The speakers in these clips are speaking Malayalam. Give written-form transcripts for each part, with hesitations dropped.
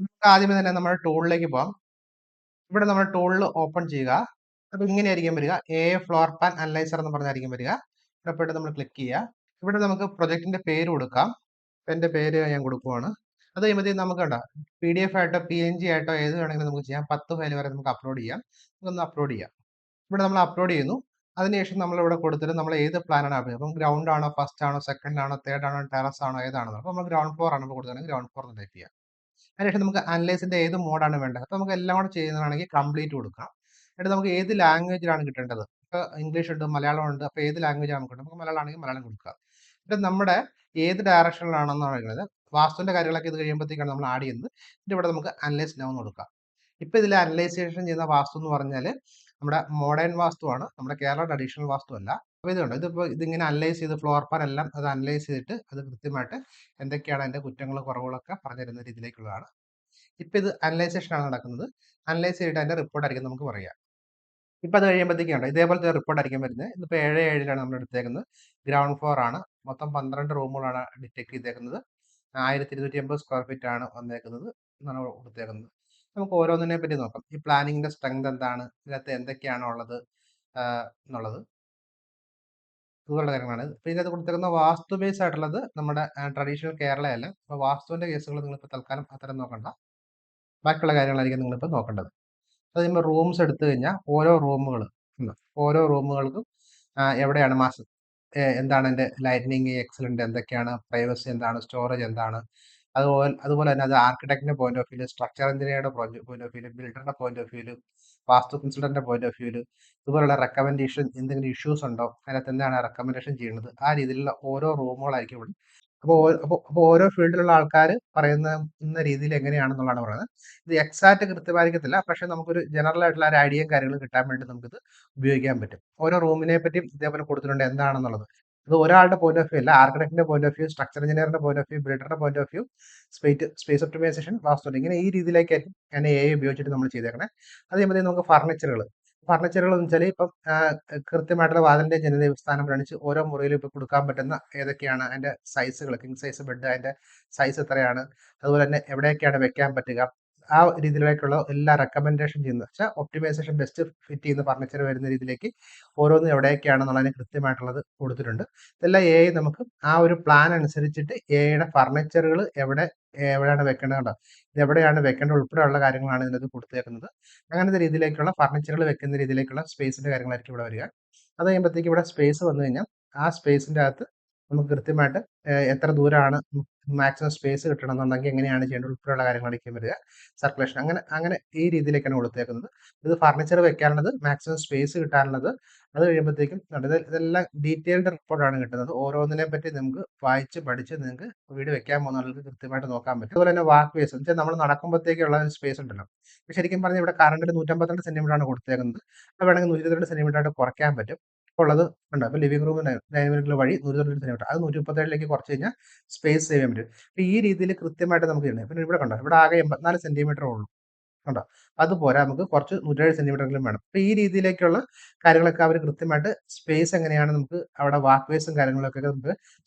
നമുക്ക് ആദ്യമേ തന്നെ നമ്മുടെ ടൂളിലേക്ക് പോകാം. ഇവിടെ നമ്മൾ ടൂളിൽ ഓപ്പൺ ചെയ്യുക. അപ്പോൾ ഇങ്ങനെയായിരിക്കും വരിക. ഫ്ലോർ പ്ലാൻ അനലൈസർ എന്ന് പറഞ്ഞായിരിക്കും വരിക. ഇവിടെ പോയിട്ട് നമ്മൾ ക്ലിക്ക് ചെയ്യുക. ഇവിടെ നമുക്ക് പ്രൊജക്റ്റിന്റെ പേര് കൊടുക്കാം. എൻ്റെ പേര് ഞാൻ കൊടുക്കുവാണ്. അത് കഴിയുമ്പോഴത്തേക്കും നമുക്ക് കണ്ടോ PDF ആയിട്ടോ PNG ആയിട്ടോ ഏത് വേണമെങ്കിലും നമുക്ക് ചെയ്യാം. 10 ഫയൽ വരെ നമുക്ക് അപ്ലോഡ് ചെയ്യാം. നമുക്കൊന്ന് അപ്ലോഡ് ചെയ്യാം. ഇവിടെ നമ്മൾ അപ്ലോഡ് ചെയ്യുന്നു. അതിനുശേഷം നമ്മൾ ഇവിടെ കൊടുത്തിട്ട് നമ്മൾ ഏത് പ്ലാനാണ് അപ്ലോഡ് ചെയ്യുന്നത്. അപ്പം ഗ്രൗണ്ട് ആണോ, ഫസ്റ്റ് ആണോ, സെക്കൻഡ് ആണോ, തേർഡ് ആണോ, ടെറസ് ആണോ, ഏതാണെന്ന്. അപ്പോൾ നമ്മൾ ഗ്രൗണ്ട് ഫ്ലോർ ആണ് കൊടുക്കുന്നത്. ഗ്രൗണ്ട് ഫ്ലോർ എന്ന് ടൈപ്പ് ചെയ്യാം. അതിനുശേഷം നമുക്ക് അനലൈസിന്റെ ഏത് മോഡാണ് വേണ്ടത്. അപ്പോൾ നമുക്ക് എല്ലാം കൂടെ ചെയ്യുന്നതാണെങ്കിൽ കംപ്ലീറ്റ് കൊടുക്കാം. എന്നിട്ട് നമുക്ക് ഏത് ലാംഗ്വേജിലാണ് കിട്ടേണ്ടത്. ഇപ്പോൾ ഇംഗ്ലീഷ് ഉണ്ട്, മലയാളം ഉണ്ട്. അപ്പോൾ ഏത് ലാംഗ്വേജ് ആണ് കിട്ടുന്നത്. നമുക്ക് മലയാളം ആണെങ്കിൽ മലയാളം കൊടുക്കുക. എന്നിട്ട് നമ്മുടെ ഏത് ഡയറക്ഷനിലാണെന്ന് പറയുന്നത് വാസ്തുവിന്റെ കാര്യങ്ങളൊക്കെ ഇത് കഴിയുമ്പോഴത്തേക്കാണ് നമ്മൾ ആഡ് ചെയ്യുന്നത്. എന്നിട്ട് ഇവിടെ നമുക്ക് അനലൈസ് നൗ എന്ന് കൊടുക്കാം. ഇപ്പൊ ഇതിൽ അനലൈസേഷൻ ചെയ്യുന്ന വാസ്തു എന്ന് പറഞ്ഞാൽ നമ്മുടെ മോഡേൺ വാസ്തുവാണ്. നമ്മുടെ കേരള ട്രഡീഷണൽ വാസ്തു അല്ല. അപ്പോൾ ഇതുണ്ട്. ഇതിങ്ങനെ അനലൈസ് ചെയ്ത് ഫ്ലോർ പ്ലാൻ എല്ലാം അത് അനലൈസ് ചെയ്തിട്ട് അത് കൃത്യമായിട്ട് എന്തൊക്കെയാണ് അതിന്റെ കുറ്റങ്ങളും കുറവുകളൊക്കെ പറഞ്ഞു തരുന്ന രീതിയിലേക്കുള്ളതാണ്. ഇപ്പൊ ഇത് അനലൈസേഷൻ ആണ് നടക്കുന്നത്. അനലൈസ് ചെയ്തിട്ട് അതിന്റെ റിപ്പോർട്ട് ആയിരിക്കും നമുക്ക് പറയാം. ഇപ്പൊ അത് കഴിയുമ്പോഴത്തേക്കാണ് ഇതേപോലത്തെ റിപ്പോർട്ട് ആയിരിക്കും വരുന്നത്. ഇതിപ്പോ 7/7 നമ്മൾ എടുത്തേക്കുന്നത്. ഗ്രൗണ്ട് ഫ്ലോർ ആണ്. മൊത്തം 12 റൂമുകളാണ് ഡിറ്റക്ട് ചെയ്തേക്കുന്നത്. 1250 സ്ക്വയർ ഫീറ്റ് ആണ് വന്നേക്കുന്നത് എന്നാണ് കൊടുത്തേക്കുന്നത്. നമുക്ക് ഓരോന്നിനെ പറ്റി നോക്കാം. ഈ പ്ലാനിങ്ങിന്റെ സ്ട്രെങ്ത് എന്താണ്, ഇതിനകത്ത് എന്തൊക്കെയാണ് ഉള്ളത് എന്നുള്ളത് ഇതുപോലുള്ള കാര്യങ്ങളാണ്. പിന്നെ ഇതിനകത്ത് കൊടുത്തേക്കുന്ന വാസ്തു ബേസ് ആയിട്ടുള്ളത് നമ്മുടെ ട്രഡീഷണൽ കേരളയല്ല. അപ്പോൾ വാസ്തുവിന്റെ കേസുകൾ നിങ്ങളിപ്പോൾ തൽക്കാലം അത്തരം നോക്കണ്ട. ബാക്കിയുള്ള കാര്യങ്ങളായിരിക്കും നിങ്ങളിപ്പോൾ നോക്കേണ്ടത്. അത് കഴിയുമ്പോൾ റൂംസ് എടുത്തു കഴിഞ്ഞാൽ ഓരോ റൂമുകൾക്കും എവിടെയാണ് എന്താണ് എൻ്റെ ലൈറ്റനിങ് എക്സലന്റ്, എന്തൊക്കെയാണ് പ്രൈവസി, എന്താണ് സ്റ്റോറേജ്, എന്താണ് അതുപോലെ തന്നെ അത് ആർക്കിടെക്ടിന്റെ പോയിന്റ് ഓഫ് വ്യൂ, സ്ട്രക്ചർ എഞ്ചിനീയറുടെ പോയിന്റ് ഓഫ് വ്യൂ, ബിൽഡറുടെ പോയിന്റ് ഓഫ് വ്യൂ, വാസ്തു കൺസൾട്ടന്റിന്റെ പോയിന്റ് ഓഫ് വ്യൂ, ഇതുപോലുള്ള റെക്കമെൻഡേഷൻ എന്തെങ്കിലും ഇഷ്യൂസ് ഉണ്ടോ, അതിനകത്ത് എന്താണ് റെക്കമെൻഡേഷൻ ചെയ്യുന്നത്, ആ രീതിയിലുള്ള ഓരോ റൂമുകളായിരിക്കും ഇവിടെ. അപ്പോൾ ഓരോ ഫീൽഡിലുള്ള ആൾക്കാർ പറയുന്ന രീതിയിൽ എങ്ങനെയാണെന്നുള്ളതാണ് പറയുന്നത്. ഇത് എക്സാക്ട് കൃത്യമായിരിക്കത്തില്ല, പക്ഷെ നമുക്കൊരു ജനറൽ ആയിട്ടുള്ള ഒരു ഐഡിയയും കാര്യങ്ങളും കിട്ടാൻ വേണ്ടി നമുക്കിത് ഉപയോഗിക്കാൻ പറ്റും. ഓരോ റൂമിനെ പറ്റി ഇതേപോലെ കൊടുത്തിട്ടുണ്ട് എന്താണെന്നുള്ളത്. അത് ഒരാളുടെ പോയിന്റ് ഓഫ് വ്യൂ അല്ല, ആർക്കിടെക്ടിന്റെ പോയിന്റ് ഓഫ് വ്യൂ, സ്ട്രക്ചർ എഞ്ചിനീയറിന്റെ പോയിന്റ് ഓഫ് വ്യൂ, ബിൽഡറുടെ point of view, space optimisation, vastu, ഇങ്ങനെ ഈ രീതിയിലേക്കായിരിക്കും ഞാൻ ഉപയോഗിച്ചിട്ട് നമ്മൾ ചെയ്തേക്കണേ. അത് കഴിയുമ്പോഴത്തേക്കും നമുക്ക് ഫർണിച്ചറുകൾ എന്ന് വെച്ചാൽ ഇപ്പം കൃത്യമായിട്ടുള്ള വാതിലിന്റെ ജനത സ്ഥാനം കാണിച്ച് ഓരോ മുറിയിലും ഇപ്പൊ കൊടുക്കാൻ പറ്റുന്ന ഏതൊക്കെയാണ് അതിന്റെ സൈസുകൾ, കിങ് സൈസ് ബെഡ് അതിന്റെ സൈസ് എത്രയാണ്, അതുപോലെ തന്നെ എവിടെയൊക്കെയാണ് വെക്കാൻ പറ്റുക, ആ രീതിയിലേക്കുള്ള എല്ലാ റെക്കമെൻഡേഷൻ ചെയ്യുന്നത് വെച്ചാൽ ഒപ്റ്റിമൈസേഷൻ ബെസ്റ്റ് ഫിറ്റ് ചെയ്യുന്ന ഫർണിച്ചർ വരുന്ന രീതിയിലേക്ക് ഓരോന്നും എവിടെയൊക്കെയാണെന്നുള്ളതിന് കൃത്യമായിട്ടുള്ളത് കൊടുത്തിട്ടുണ്ട്. ഇതെല്ലാം നമുക്ക് ആ ഒരു പ്ലാൻ അനുസരിച്ചിട്ട് യുടെ ഫർണിച്ചറുകൾ എവിടെയാണ് വെക്കേണ്ടത്, ഇത് എവിടെയാണ് വെക്കേണ്ടത് ഉൾപ്പെടെയുള്ള കാര്യങ്ങളാണ് ഇതിനകത്ത് കൊടുത്തേക്കുന്നത്. അങ്ങനത്തെ രീതിയിലേക്കുള്ള ഫർണിച്ചറുകൾ വെക്കുന്ന രീതിയിലേക്കുള്ള സ്പേസിന്റെ കാര്യങ്ങളായിരിക്കും ഇവിടെ വരിക. അത് കഴിയുമ്പോഴത്തേക്ക് ഇവിടെ സ്പേസ് വന്നു കഴിഞ്ഞാൽ ആ സ്പേസിന്റെ അകത്ത് നമുക്ക് കൃത്യമായിട്ട് എത്ര ദൂരമാണ് മാക്സിമം സ്പേസ് കിട്ടണമെന്നുണ്ടെങ്കിൽ എങ്ങനെയാണ് ചെയ്യേണ്ടത് ഉൾപ്പെടെയുള്ള കാര്യങ്ങളായിരിക്കും വരിക. സർക്കുലേഷൻ അങ്ങനെ ഈ രീതിയിലേക്കാണ് കൊടുത്തേക്കുന്നത്. ഇത് ഫർണിച്ചർ വെക്കാനുള്ളത്, മാക്സിമം സ്പേസ് കിട്ടാനുള്ളത്. അത് കഴിയുമ്പോഴത്തേക്കും ഇതെല്ലാം ഡീറ്റെയിൽഡ് റിപ്പോർട്ടാണ് കിട്ടുന്നത്. ഓരോന്നിനെ പറ്റി നമുക്ക് വായിച്ച് പഠിച്ച് നിങ്ങൾക്ക് വീട് വെക്കാൻ പോകുന്ന ആൾക്ക് കൃത്യമായിട്ട് നോക്കാൻ പറ്റും. അതുപോലെ തന്നെ വാക്ക് വേസ് വെച്ചാൽ നമ്മൾ നടക്കുമ്പോഴത്തേക്കുള്ള സ്പേസ് ഉണ്ടല്ലോ. ശരിക്കും പറഞ്ഞാൽ ഇവിടെ കറണ്ടിൽ 152 സെന്റിമീറ്റർ ആണ് കൊടുത്തേക്കുന്നത്. അത് വേണമെങ്കിൽ 122 സെന്റിമീറ്റർ ആയിട്ട് കുറയ്ക്കാൻ പറ്റും. ഉള്ളത് ഉണ്ട്. അപ്പോൾ ലിവിംഗ് റൂം ഡൈനിങ് റൂം വഴി 122 സെന്റിമീറ്റർ, അത് 137ലേക്ക് കുറച്ച് കഴിഞ്ഞാൽ സ്പേസ് സേവ് ചെയ്യാൻ പറ്റും. അപ്പോൾ ഈ രീതിയിൽ കൃത്യമായിട്ട് നമുക്ക് ചെയ്യണം. പിന്നെ ഇവിടെ കണ്ടോ, ഇവിടെ ആകെ 84 സെന്റിമീറ്റർ ഉള്ളൂ കണ്ടോ. അതുപോലെ നമുക്ക് കുറച്ച് 107 സെന്റിമീറ്ററെങ്കിലും വേണം. അപ്പോൾ ഈ രീതിയിലേക്കുള്ള കാര്യങ്ങളൊക്കെ അവർ കൃത്യമായിട്ട് സ്പേസ് എങ്ങനെയാണ് നമുക്ക് അവിടെ വാക്ക് വേസും കാര്യങ്ങളൊക്കെ നമുക്ക്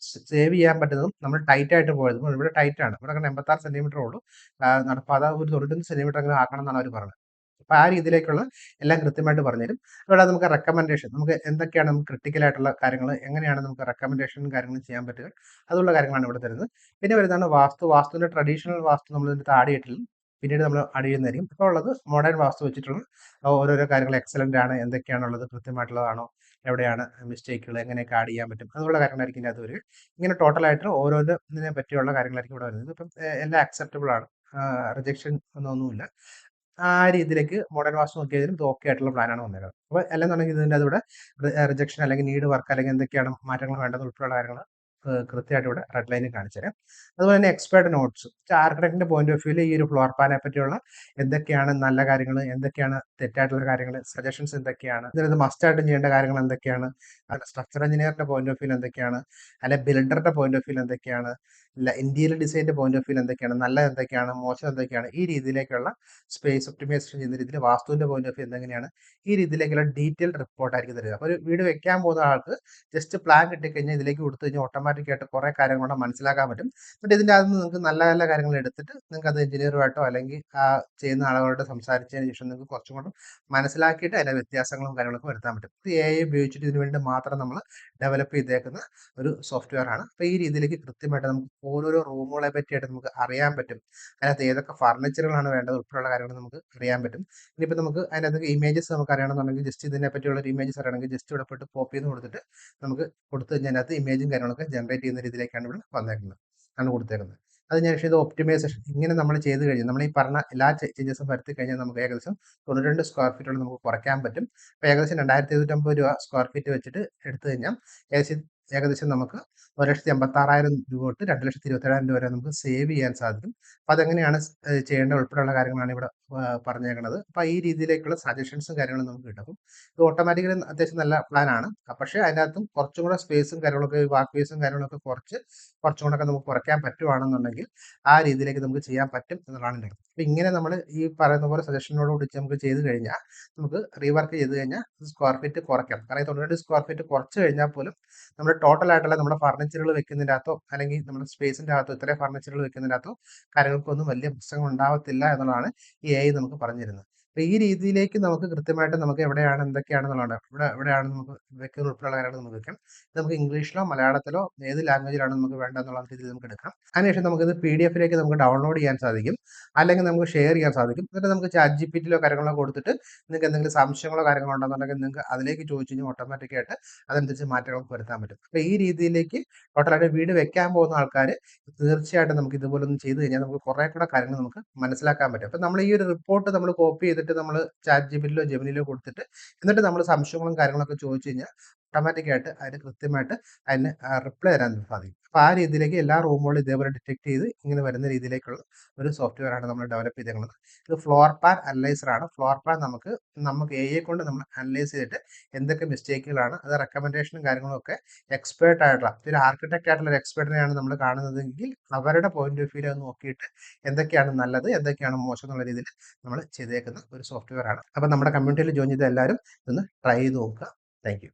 സേവ് ചെയ്യാൻ പറ്റുന്നതും നമ്മൾ ടൈറ്റ് ആയിട്ട് പോയത്. ഇവിടെ ടൈറ്റ് ആണ്, ഇവിടെ 86 സെന്റിമീറ്റർ ഉള്ളൂ. അപ്പോൾ അത് ഒരു 95 സെന്റിമീറ്റർ എങ്കിലും ആക്കണം എന്നാണ് അവർ പറഞ്ഞത്. അപ്പോൾ ആ രീതിയിലേക്കുള്ള എല്ലാം കൃത്യമായിട്ട് പറഞ്ഞുതരും. അതുപോലെ നമുക്ക് റെക്കമെൻഡേഷൻ, നമുക്ക് എന്തൊക്കെയാണ് നമുക്ക് ക്രിട്ടിക്കൽ ആയിട്ടുള്ള കാര്യങ്ങൾ, എങ്ങനെയാണ് നമുക്ക് റെക്കമെൻഡേഷനും കാര്യങ്ങളും ചെയ്യാൻ പറ്റുക, അതുള്ള കാര്യങ്ങളാണ് ഇവിടെ തരുന്നത്. പിന്നെ വരുന്നതാണ് വാസ്തുവിന്റെ ട്രഡീഷണൽ വാസ്തു നമ്മൾ ഇതിനകത്ത് ആഡ് ചെയ്തിട്ടില്ല, പിന്നീട് നമ്മൾ ആഡ് ചെയ്യുന്നതായിരിക്കും. ഇപ്പോൾ ഉള്ളത് മോഡേൺ വാസ്തു വെച്ചിട്ടുള്ള ഓരോരോ കാര്യങ്ങൾ എക്സലന്റ് ആണ്, എന്തൊക്കെയാണുള്ളത് കൃത്യമായിട്ടുള്ളതാണോ, എവിടെയാണ് മിസ്റ്റേക്കുകൾ, എങ്ങനെയൊക്കെ ആഡ് ചെയ്യാൻ പറ്റും, അതുള്ള കാര്യങ്ങളായിരിക്കും ഇതിനകത്ത് വരിക. ഇങ്ങനെ ടോട്ടലായിട്ട് ഓരോന്നിനെ പറ്റിയുള്ള കാര്യങ്ങളായിരിക്കും ഇവിടെ വരുന്നത്. ഇപ്പം എല്ലാം അക്സെപ്റ്റബിൾ ആണ്, റിജക്ഷൻ ഒന്നുമില്ല. ആ രീതിയിലേക്ക് മോഡേൺ വാസ്തു നോക്കിയതിനും ഇത് ഓക്കെ ആയിട്ടുള്ള പ്ലാനാണ് വന്നേക്കുന്നത്. അപ്പോൾ അല്ലെന്നുണ്ടെങ്കിൽ ഇതിൻ്റെ അതിവിടെ റിജക്ഷൻ അല്ലെങ്കിൽ നീഡ് വർക്ക് അല്ലെങ്കിൽ എന്തൊക്കെയാണ് മാറ്റങ്ങൾ വേണ്ടത് ഉൾപ്പെടെയുള്ള കാര്യങ്ങൾ കൃത്യമായിട്ട് ഇവിടെ റെഡ് ലൈനിൽ കാണിച്ചു തരാം. അതുപോലെ തന്നെ എക്സ്പേർട്ട് നോട്ട്സ്, ആർക്കിടെക്ടിന്റെ പോയിന്റ് ഓഫ് വ്യൂവിൽ ഈ ഒരു ഫ്ലോർ പ്ലാനെ പറ്റിയുള്ള എന്തൊക്കെയാണ് നല്ല കാര്യങ്ങൾ, എന്തൊക്കെയാണ് തെറ്റായിട്ടുള്ള കാര്യങ്ങൾ, സജഷൻസ് എന്തൊക്കെയാണ്, ഇതിനകത്ത് മസ്റ്റായിട്ടും ചെയ്യേണ്ട കാര്യങ്ങൾ എന്തൊക്കെയാണ്, സ്ട്രക്ചർ എഞ്ചിനീയറിന്റെ പോയിന്റ് ഓഫ് വ്യൂ എന്തൊക്കെയാണ്, അല്ലെ ബിൽഡറുടെ പോയിന്റ് ഓഫ് വ്യൂ എന്തൊക്കെയാണ്, ഇന്റീരിയർ ഡിസൈനിന്റെ പോയിന്റ് ഓഫ് വ്യൂ എന്തൊക്കെയാണ്, നല്ലത് എന്തൊക്കെയാണ്, മോശം എന്തൊക്കെയാണ്, ഈ രീതിയിലേക്കുള്ള സ്പേസ് ഒപ്റ്റിമൈസേഷൻ ചെയ്യുന്ന രീതിയിൽ വാസ്തുവിന്റെ പോയിന്റ് ഓഫ് വ്യൂ എന്തെങ്ങനെയാണ്, ഈ രീതിയിലേക്കുള്ള ഡീറ്റെയിൽഡ് റിപ്പോർട്ട് ആയിരിക്കും തരിക. അപ്പോൾ ഒരു വീട് വെക്കാൻ പോകുന്ന ആൾക്ക് ജസ്റ്റ് പ്ലാൻ കിട്ടിക്കഴിഞ്ഞാൽ ഇതിലേക്ക് കൊടുത്തു കഴിഞ്ഞാൽ ഓട്ടോമാറ്റിക് ആയിട്ട് കുറെ കാര്യങ്ങളുടെ മനസ്സിലാക്കാൻ പറ്റും. എന്നിട്ട് ഇതിന്റെ അകത്ത് നിങ്ങൾക്ക് നല്ല നല്ല കാര്യങ്ങൾ എടുത്തിട്ട് നിങ്ങൾക്ക് അത് എഞ്ചിനീയറുമായിട്ടോ അല്ലെങ്കിൽ ആ ചെയ്യുന്ന ആളുകളോട് സംസാരിച്ചതിന് ശേഷം നിങ്ങൾക്ക് കുറച്ചും കൂടെ മനസ്സിലാക്കിയിട്ട് അതിന്റെ വ്യത്യാസങ്ങളും കാര്യങ്ങളൊക്കെ വരുത്താൻ പറ്റും. ഇത് AI ഉപയോഗിച്ചിട്ട് ഇതിന് വേണ്ടി മാത്രം നമ്മൾ ഡെവലപ്പ് ചെയ്തേക്കുന്ന ഒരു സോഫ്റ്റ്വെയർ ആണ്. അപ്പോൾ ഈ രീതിയിലേക്ക് കൃത്യമായിട്ട് നമുക്ക് ഓരോരോ റൂമുകളെ പറ്റിയായിട്ട് നമുക്ക് അറിയാൻ പറ്റും. അതിനകത്ത് ഏതൊക്കെ ഫർണിച്ചറുകളാണ് വേണ്ടത് ഉൾപ്പെടെയുള്ള കാര്യങ്ങൾ നമുക്ക് അറിയാൻ പറ്റും. ഇനിയിപ്പോൾ നമുക്ക് അതിനകത്ത് ഇമേജസ് നമുക്ക് അറിയണമെന്നുണ്ടെങ്കിൽ ജസ്റ്റ് ഇതിനെ പറ്റിയുള്ള ഒരു ഇമേജസ് അറിയണമെങ്കിൽ ജസ്റ്റ് ഇവിടെ പോയിട്ട് കോപ്പി ചെയ്ത് കൊടുത്തിട്ട് നമുക്ക് കൊടുത്തു കഴിഞ്ഞാൽ അതിനകത്ത് ഇമേജും കാര്യങ്ങളൊക്കെ ജനറേറ്റ് ചെയ്യുന്ന രീതിയിലേക്കാണ് ഇവിടെ വന്നേക്കുന്നത്, ആണ് കൊടുത്തേക്കുന്നത്. അതിനുശേഷം ഇത് ഒപ്റ്റിമൈസേഷൻ ഇങ്ങനെ നമ്മൾ ചെയ്ത് കഴിഞ്ഞാൽ നമ്മൾ ഈ പറഞ്ഞ എല്ലാ ചേഞ്ചസും വരുത്തി കഴിഞ്ഞാൽ നമുക്ക് ഏകദേശം 92 സ്ക്വയർ ഫീറ്റോളം നമുക്ക് കുറയ്ക്കാൻ പറ്റും. അപ്പോൾ ഏകദേശം 2750 രൂപ സ്ക്വയർ ഫീറ്റ് വെച്ചിട്ട് എടുത്തു കഴിഞ്ഞാൽ ഏകദേശം നമുക്ക് 1,86,000 രൂപ തൊട്ട് 2,27,000 രൂപ വരെ നമുക്ക് സേവ് ചെയ്യാൻ സാധിക്കും. അപ്പോൾ അതെങ്ങനെയാണ് ചെയ്യേണ്ടത് ഉൾപ്പെടെയുള്ള കാര്യങ്ങളാണ് ഇവിടെ പറഞ്ഞേക്കുന്നത്. അപ്പോൾ ഈ രീതിയിലേക്കുള്ള സജഷൻസും കാര്യങ്ങളും നമുക്ക് കിട്ടും. അപ്പം ഇത് ഓട്ടോമാറ്റിക്കലി അത്യാവശ്യം നല്ല പ്ലാൻ ആണ്. പക്ഷേ അതിനകത്തും കുറച്ചും കൂടെ സ്പേസും കാര്യങ്ങളൊക്കെ വാക്ക് സ്പേസും കാര്യങ്ങളൊക്കെ കുറച്ചും കൂടെ നമുക്ക് കുറയ്ക്കാൻ പറ്റുവാണെന്നുണ്ടെങ്കിൽ ആ രീതിയിലേക്ക് നമുക്ക് ചെയ്യാൻ പറ്റും എന്നുള്ളതാണ് എൻ്റെ. അപ്പം ഇങ്ങനെ നമ്മൾ ഈ പറയുന്ന പോലെ സജഷനോട് കൂടി നമുക്ക് ചെയ്ത് കഴിഞ്ഞാൽ നമുക്ക് റീവർക്ക് ചെയ്ത് കഴിഞ്ഞാൽ സ്ക്വയർ ഫീറ്റ് കുറയ്ക്കാം. കാരണം ഈ 92 സ്ക്വയർ ഫീറ്റ് കുറച്ച് കഴിഞ്ഞാൽ പോലും നമ്മുടെ ടോട്ടൽ ആയിട്ടുള്ള നമ്മുടെ ഫർണിച്ചറുകൾ വെക്കുന്നതിൻ്റെ അകത്തോ അല്ലെങ്കിൽ നമ്മുടെ സ്പേസിൻ്റെ അകത്തോ ഇത്രയും ഫർണിച്ചറുകൾ വെക്കുന്നതിൻ്റെ അകത്തോ കാര്യങ്ങൾക്കൊന്നും വലിയ പ്രശ്നങ്ങൾ ഉണ്ടാവത്തില്ല എന്നുള്ളതാണ് ഈ AI നമുക്ക് പറഞ്ഞു തരുന്നത്. അപ്പോൾ ഈ രീതിയിലേക്ക് നമുക്ക് കൃത്യമായിട്ട് നമുക്ക് എവിടെയാണ് എന്തൊക്കെയാണെന്നുള്ളതാണ് എവിടെയാണ് നമുക്ക് വെക്കുന്ന ഉൾപ്പെടെയുള്ള കാര്യങ്ങൾ നമുക്ക് വെക്കാം. ഇത് നമുക്ക് ഇംഗ്ലീഷിലോ മലയാളത്തിലോ ഏത് ലാംഗ്വേജിലാണ് നമുക്ക് വേണ്ടതെന്നുള്ള രീതിയിൽ നമുക്ക് എടുക്കാം. അതിനുശേഷം നമുക്കിത് PDF-ലേക്ക് നമുക്ക് ഡൗൺലോഡ് ചെയ്യാൻ സാധിക്കും, അല്ലെങ്കിൽ നമുക്ക് ഷെയർ ചെയ്യാൻ സാധിക്കും. എന്നിട്ട് നമുക്ക് ChatGPT-ലോ കാര്യങ്ങളോ കൊടുത്തിട്ട് നിങ്ങൾക്ക് എന്തെങ്കിലും സംശയങ്ങളോ കാര്യങ്ങളോ ഉണ്ടെന്നുണ്ടെങ്കിൽ നിങ്ങൾക്ക് അതിലേക്ക് ചോദിച്ചു കഴിഞ്ഞാൽ ഓട്ടോമാറ്റിക്കായിട്ട് അതനുസരിച്ച് മാറ്റങ്ങൾക്ക് വരുത്താൻ പറ്റും. അപ്പോൾ ഈ രീതിയിലേക്ക് ടോട്ടലായിട്ട് വീട് വെക്കാൻ പോകുന്ന ആൾക്കാർ തീർച്ചയായിട്ടും നമുക്ക് ഇതുപോലൊന്നും ചെയ്ത് കഴിഞ്ഞാൽ നമുക്ക് കുറേ കൂടെ കാര്യങ്ങൾ നമുക്ക് മനസ്സിലാക്കാൻ പറ്റും. അപ്പോൾ നമ്മൾ ഈ ഒരു റിപ്പോർട്ട് നമ്മൾ കോപ്പി ചെയ്തിട്ട് നമ്മൾ ChatGPT-ലോ ജെമിനിയിലോ കൊടുത്തിട്ട് എന്നിട്ട് നമ്മൾ സംശയങ്ങളും കാര്യങ്ങളൊക്കെ ചോദിച്ചു കഴിഞ്ഞാൽ ഓട്ടോമാറ്റിക്കായിട്ട് അതിന് കൃത്യമായിട്ട് അതിന് റിപ്ലൈ തരാൻ സാധിക്കും. അപ്പോൾ ആ രീതിയിലേക്ക് എല്ലാ റൂമുകളും ഇതേപോലെ ഡിറ്റക്ട് ചെയ്ത് ഇങ്ങനെ വരുന്ന രീതിയിലേക്കുള്ള ഒരു സോഫ്റ്റ്വെയർ ആണ് നമ്മൾ ഡെവലപ്പ് ചെയ്തേക്കുന്നത്. ഇത് ഫ്ലോർ പ്ലാൻ അനലൈസർ ആണ്. ഫ്ലോർ പ്ലാൻ നമുക്ക് AI കൊണ്ട് നമ്മൾ അനലൈസ് ചെയ്തിട്ട് എന്തൊക്കെ മിസ്റ്റേക്കുകളാണ്, അത് റെക്കമെൻഡേഷനും കാര്യങ്ങളും ഒക്കെ എക്സ്പേർട്ട് ആയിട്ടുള്ള ഒരു ആർക്കിടെക്ട് ആയിട്ടുള്ള ഒരു എക്സ്പെർട്ടിനെയാണ് നമ്മൾ കാണുന്നതെങ്കിൽ അവരുടെ പോയിന്റ് ഓഫ് വ്യൂ നോക്കിയിട്ട് എന്തൊക്കെയാണ് നല്ലത് എന്തൊക്കെയാണ് മോശം എന്നുള്ള രീതിയിൽ നമ്മൾ ചെയ്തേക്കുന്ന ഒരു സോഫ്റ്റ്വെയർ ആണ്. അപ്പോൾ നമ്മുടെ കമ്മ്യൂണിറ്റിയിൽ ജോയിൻ ചെയ്ത എല്ലാവരും ഇതൊന്ന് ട്രൈ ചെയ്ത് നോക്കുക. Thank you.